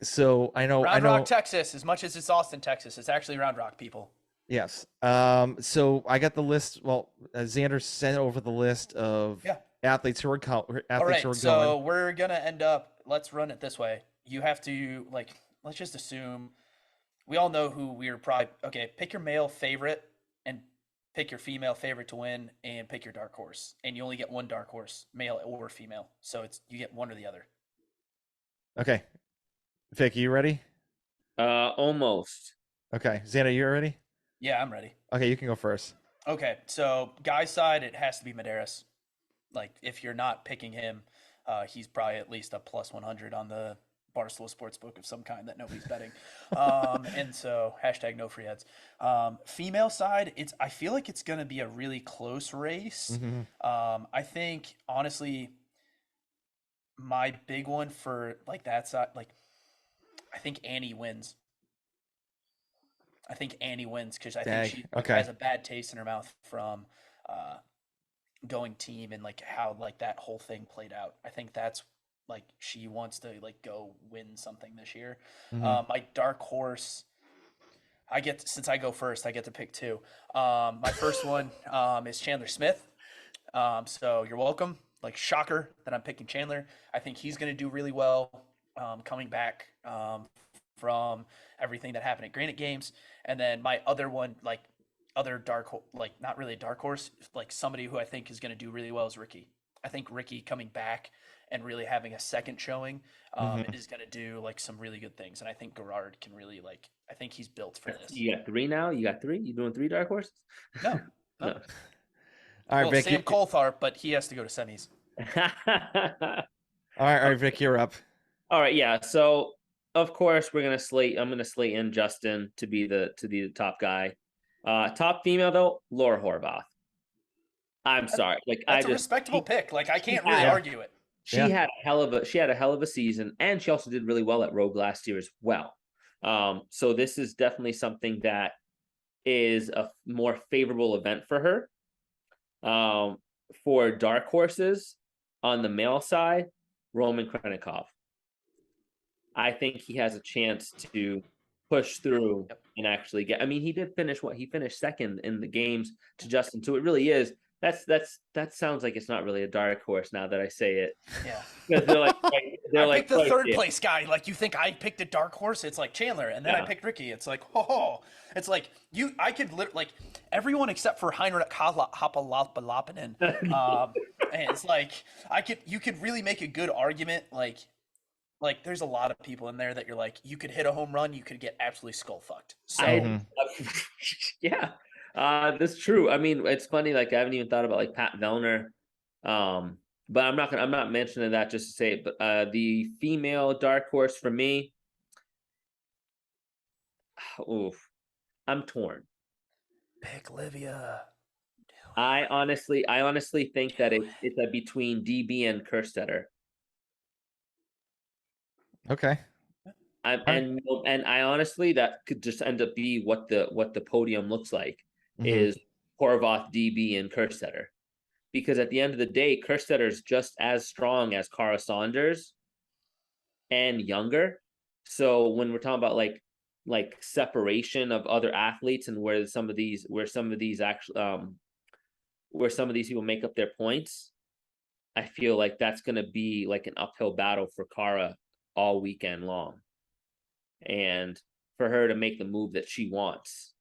So I Round Rock, know. Texas. As much as it's Austin, Texas, it's actually Round Rock, people. Yes. So I got the list. Well, Xander sent over the list of Yeah. athletes who are All athletes who right. are going. So we're gonna end up. Let's run it this way. You have to like. Let's just assume we all know who we're probably. Okay. Pick your male favorite and pick your female favorite to win, and pick your dark horse. And you only get one dark horse, male or female. So it's you get one or the other. Okay. Vic, you ready? Almost. Okay. Xander, you ready? Yeah, I'm ready. Okay, you can go first. Okay. So guys' side, it has to be Medeiros. Like if you're not picking him, he's probably at least a plus 100 on the Barstool Sportsbook of some kind that nobody's betting. And so hashtag no free ads. Female side, I feel like it's going to be a really close race. Hmm. I think honestly, my big one for like that side, like I think Annie wins. I think Annie wins because I think Dang. she like Okay. has a bad taste in her mouth from uh, going team and like how like that whole thing played out. I think that's like she wants to like go win something this year. Hmm. My dark horse, since I go first, I get to pick two. My first one is Chandler Smith. So you're welcome. Like shocker that I'm picking Chandler. I think he's going to do really well coming back from everything that happened at Granite Games. And then my other one, like other like not really a dark horse, like somebody who I think is going to do really well is Ricky. I think Ricky coming back and really having a second showing Hmm. is going to do like some really good things. And I think Gerard can really like. I think he's built for this. You got three now. You got three. You doing three dark horses? No, no. No. All right, Well, Vic. Sam Coulthard, but he has to go to semis. All right, Vic, you're up. All right, yeah. So of course we're gonna slate. I'm gonna slate in Justin to be the top guy. Top female though, Laura Horvath. I'm sorry, like That's a respectable pick. Like I can't really had- argue it. she Yeah. had a hell of a season, and she also did really well at Rogue last year as well. So this is definitely something that is a more favorable event for her. For dark horses on the male side, Roman Krenikov. I think he has a chance to push through and actually get. I mean, he did finish what he finished second in the games to Justin. So it really is. That sounds like it's not really a dark horse now that I say it. Yeah. Because they're like I picked the third place guy. Like you think I picked a dark horse? It's like Chandler, and then I Yeah. picked Ricky. It's like, oh, it's like you. I could like everyone except for Heinrich Hopalopalapanen. And it's like you could really make a good argument. Like there's a lot of people in there that you're like, you could hit a home run, you could get absolutely skull fucked. So Yeah, that's true. I mean, it's funny. Like I haven't even thought about like Pat Vellner. But I'm not mentioning that just to say it. But the female dark horse for me, oof, I'm torn. pick Livia. I honestly think that it's between DB and Kerstetter. Okay. And I honestly that could just end up be what the podium looks like Mhm. is Horvath, DB, and Kerstetter. Because at the end of the day, Kerstetter is just as strong as Cara Saunders and younger. So when we're talking about like separation of other athletes and where some of these actually where some of these people make up their points, I feel like that's going to be like an uphill battle for Cara all weekend long. And for her to make the move that she wants,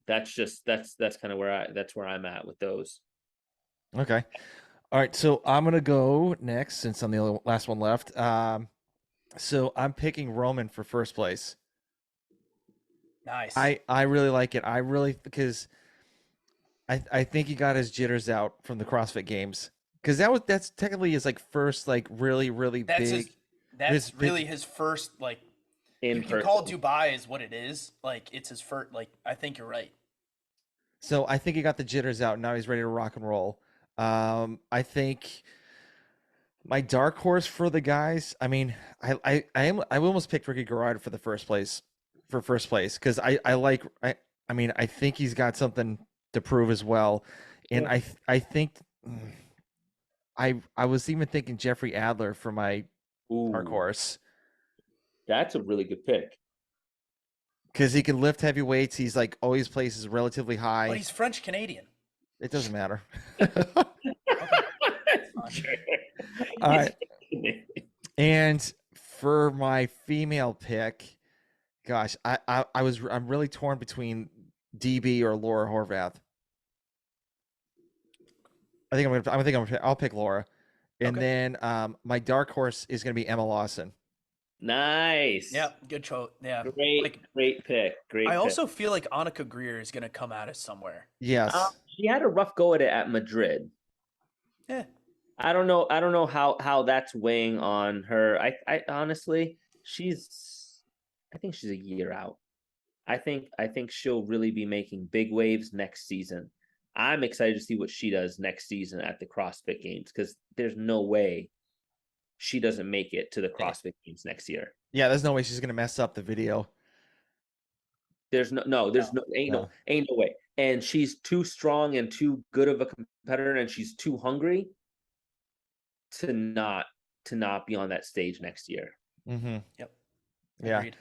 that's kind of where I'm at with those. Okay. All right. So I'm gonna go next since I'm the last one left. So I'm picking Roman for first place. Nice. I really like it. I really because I think he got his jitters out from the CrossFit Games because that's technically his like first like really that's big. that's really his first like. In You can call Dubai is what it is. Like it's his first. Like I think you're right. So I think he got the jitters out. Now he's ready to rock and roll. I think my dark horse for the guys. I mean, I almost picked Ricky Garard for first place because I mean I think he's got something to prove as well, and I think I was even thinking Jeffrey Adler for my dark horse That's a really good pick. because he can lift heavy weights. He's like always places relatively high. But he's French Canadian. It doesn't matter. Okay. All right. And for my female pick, gosh, I'm really torn between DB or Laura Horvath. I'll pick Laura. And then my dark horse is gonna be Emma Lawson. Nice. Yeah, good choice. Yeah. Great pick. I also feel like Annika Greer is gonna come at us somewhere. Yes. She had a rough go at it at Madrid. Yeah. I don't know how that's weighing on her. I honestly, I think she's a year out. I think she'll really be making big waves next season. I'm excited to see what she does next season at the CrossFit Games because there's no way she doesn't make it to the CrossFit Games next year. Yeah, there's no way she's gonna mess up the video. Ain't no way. And she's too strong and too good of a competitor, and she's too hungry to not be on that stage next year. Mm-hmm. Yep. Yeah. Agreed.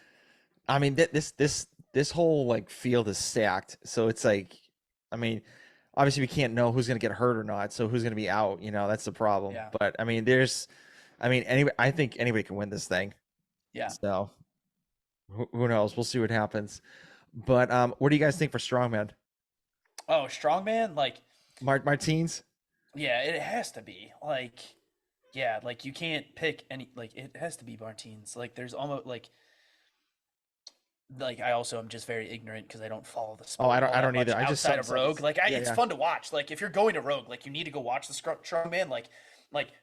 I mean, this whole like field is stacked. So it's like, I mean, obviously we can't know who's gonna get hurt or not. So who's gonna be out? That's the problem. Yeah. But I mean, I think anybody can win this thing. Yeah. So who knows? We'll see what happens. But what do you guys think for strongman? Oh, strongman, like Martins? yeah, it has to be. Like yeah, like you can't pick any like it has to be Martins. Like there's almost like I also am just very ignorant because I don't follow the Oh, I sport don't all I that don't either. much I just outside of saw Rogue. this. Like Yeah, it's yeah. fun to watch. Like if you're going to Rogue, like you need to go watch the strongman. Like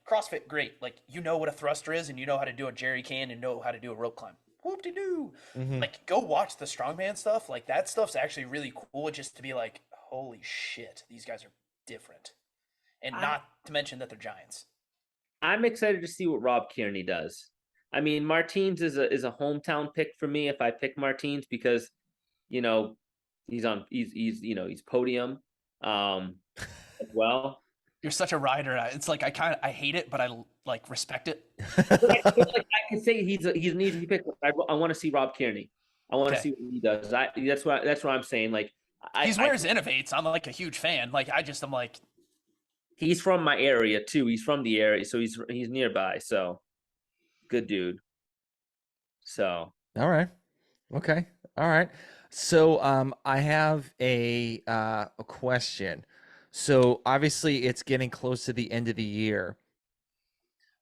CrossFit, great. Like you know what a thruster is and you know how to do a jerry can and know how to do a rope climb. Whoop de doo. Hmm. Like go watch the strongman stuff. Like that stuff's actually really cool. Just to be like, holy shit, these guys are different, and I not to mention that they're giants. I'm excited to see what Rob Kearney does. I mean, Martins is a hometown pick for me if I pick Martins because you know he's podium as well. You're such a rider. It's like I hate it, but I like respect it. But I can say he's an easy pick. I want to see Rob Kearney. I want to Okay. see what he does. That's what I'm saying. Like He's I where his innovates. I'm like a huge fan. Like I'm like he's from my area too. He's from the area, so he's nearby. So good dude. So All right. Okay. All right. So I have a question. So obviously it's getting close to the end of the year.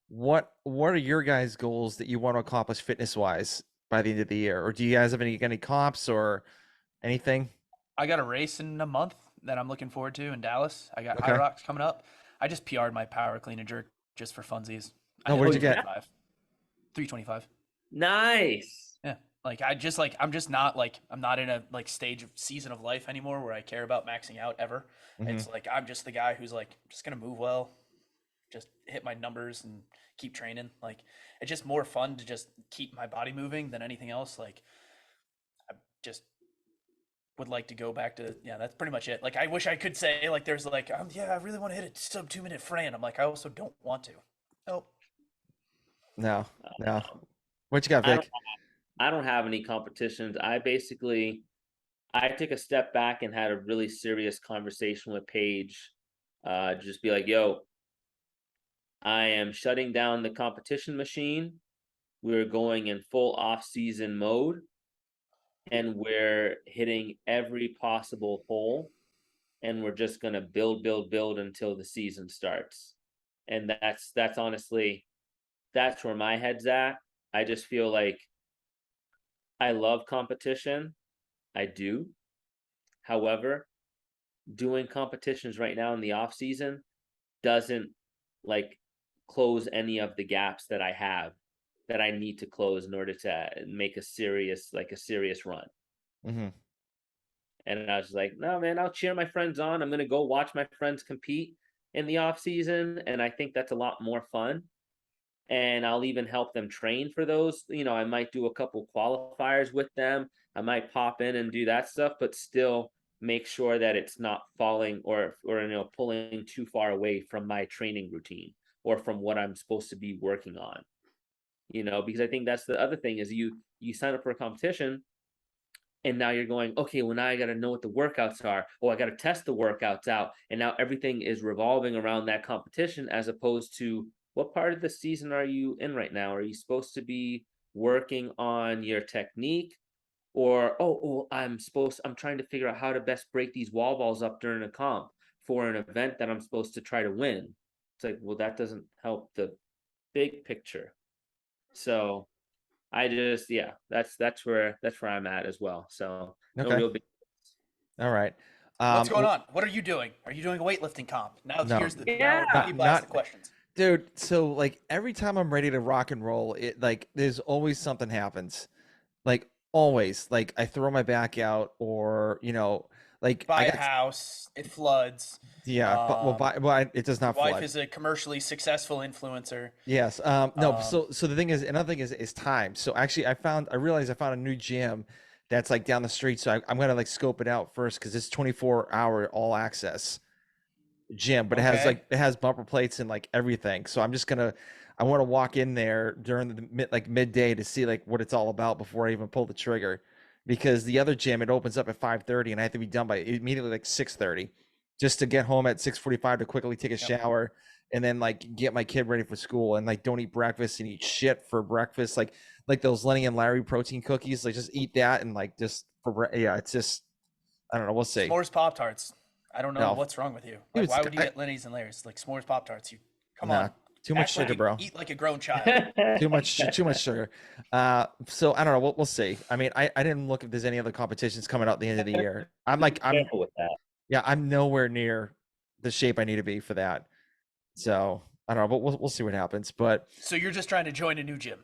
What are your guys' goals that you want to accomplish fitness wise by the end of the year? Or do you guys have any comps or anything? I got a race in a month that I'm looking forward to in Dallas. I got High Okay. Rocks coming up. I just PR'd my power clean and jerk just for funsies. I Oh, hit what oh did you get? 325. 325. nice. Yeah. I'm just not like I'm not in a like stage of season of life anymore where I care about maxing out ever. Hmm. It's like I'm just the guy who's like just gonna move well, just hit my numbers and keep training. Like it's just more fun to just keep my body moving than anything else. Like I just would like to go back to yeah, that's pretty much it. Like I wish I could say like there's like yeah, I really want to hit a sub 2 minute Fran. I'm like I also don't want to. Nope. No, no. What you got, I don't Vic? I don't have any competitions. I took a step back and had a really serious conversation with Paige. Just be like, yo, I am shutting down the competition machine. We're going in full off season mode and we're hitting every possible hole and we're just gonna build until the season starts. And that's honestly that's where my head's at. I just feel like I love competition. I do. However, doing competitions right now in the off season doesn't like close any of the gaps that I have that I need to close in order to make a serious run. Hmm. And I was like, no, man, I'll cheer my friends on. I'm gonna go watch my friends compete in the off season, and I think that's a lot more fun. And I'll even help them train for those. I might do a couple qualifiers with them. I might pop in and do that stuff, but still make sure that it's not falling or pulling too far away from my training routine or from what I'm supposed to be working on. Because I think that's the other thing is you sign up for a competition and now you're going, okay, well, now I got to know what the workouts are. Oh, I got to test the workouts out. And now everything is revolving around that competition as opposed to what part of the season are you in right now? Are you supposed to be working on your technique? Or, I'm trying to figure out how to best break these wall balls up during a comp for an event that I'm supposed to try to win. It's like, well, that doesn't help the big picture. So yeah, that's where I'm at as well. So no Okay. real big. All right. What's going W- on? What are you doing? Are you doing a weightlifting comp? Now no, here's the Yeah, now not people ask the not questions. dude. So like every time I'm ready to rock and roll, it like there's always something happens. Like always, like I throw my back out, or like I Buy a got house, it floods. yeah, but it does Your not wife flood. is a commercially successful influencer. Yes. No. Um, So the thing is, another thing is time. So actually, I realized I found a new gym that's like down the street. So I'm gonna like scope it out first because it's 24-hour all access gym, but okay. it has bumper plates and like everything. So I want to walk in there during the midday to see like what it's all about before I even pull the trigger, because the other gym it opens up at 5:30 and I have to be done by immediately like 6:30, just to get home at 6:45 to quickly take a Yep. shower and then like get my kid ready for school and like don't eat breakfast and eat shit for breakfast, like those Lenny and Larry protein cookies, like just eat that and like just yeah, it's just I don't know, we'll see. S'mores Pop Tarts. I don't know No, what's wrong with you. dude, Like, why would you get Lenny's and Larry's? Like s'mores Pop Tarts. You come nah, on. too much Act like sugar, you bro. eat like a grown child. Too much sugar. So I don't know. We'll see. I mean, I didn't look if there's any other competitions coming out at the end of the year. I'm Careful with that. yeah, I'm nowhere near the shape I need to be for that. So I don't know, but we'll see what happens. But So you're just trying to join a new gym.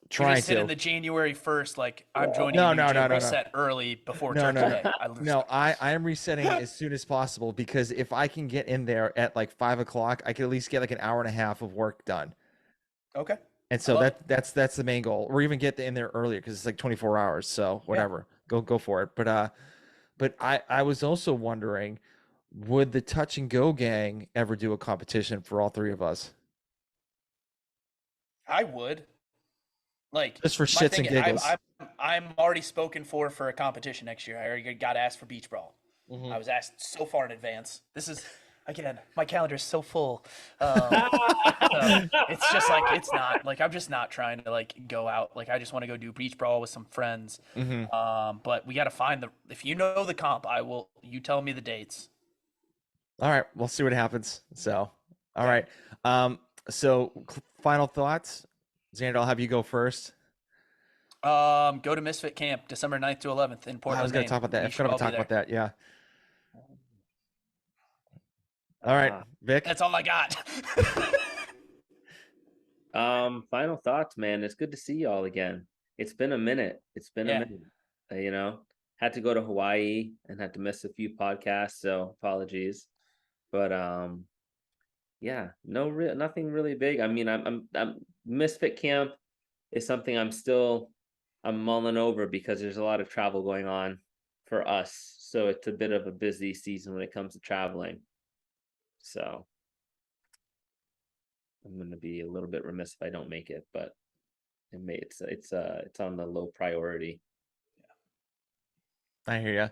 You're trying just sitting to. the January 1st, like I'm joining No, a new no, gym, no, no, no. reset early before No, Turkey no. Day. I lose No, that. I am resetting as soon as possible because if I can get in there at like 5 o'clock, I can at least get like an hour and a half of work done. Okay. And I so love it. that's the main goal, or even get in there earlier because it's like 24 hours. So whatever, go for it. But I was also wondering, would the Touch and Go gang ever do a competition for all three of us, I would. Like just for my shits thing, and giggles? I'm already spoken for a competition next year. I already got asked for beach brawl. Mhm. I was asked so far in advance. This is again, my calendar is so full. It's just like it's not like I'm just not trying to like go out. Like I just want to go do beach brawl with some friends. Mhm. But we got to find the. If you know the comp, I will. You tell me the dates. All right, we'll see what happens. So, all Okay. right. So final thoughts, Xander. I'll have you go first. Go to Misfit Camp December 9th to 11th in I Portland, was going to Maine. talk about that. I We should forgot all to be talk about there. that. Yeah. All right, Vic. That's all I got. Final thoughts, man. It's good to see y'all again. It's been a minute. It's been a Yeah. minute. You know, had to go to Hawaii and had to miss a few podcasts, so apologies. But yeah, nothing really big. I mean, I'm Misfit Camp is something I'm mulling over because there's a lot of travel going on for us. So it's a bit of a busy season when it comes to traveling. So I'm gonna be a little bit remiss if I don't make it, but it's on the low priority. I hear you.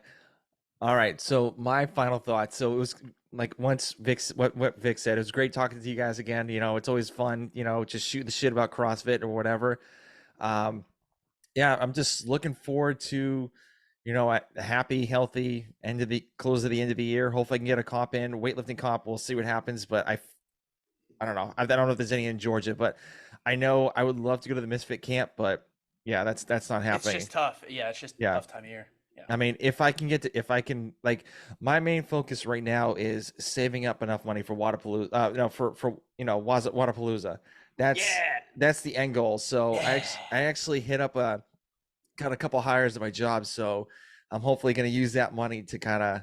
All right. So my final thoughts. So it was like once what Vic said, it was great talking to you guys again. You know, it's always fun, just shoot the shit about CrossFit or whatever. Yeah, I'm just looking forward to, a happy, healthy close of the end of the year. Hopefully I can get a comp in, weightlifting comp. We'll see what happens. But I don't know. I don't know if there's any in Georgia, but I know I would love to go to the Misfit camp, but yeah, that's not It's happening. just tough. Yeah, it's just a Yeah. tough time of year. Yeah. I mean, if I can like my main focus right now is saving up enough money for Wadapalooza, no, for Wadapalooza. Yeah. That's the end goal. So Yeah. I actually hit up got a couple hires at my job, so I'm hopefully going to use that money to kind of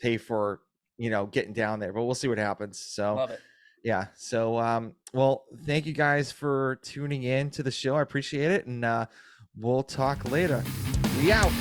pay for getting down there. But we'll see what happens. So Love it. yeah. So well, thank you guys for tuning in to the show. I appreciate it, and we'll talk later. We out.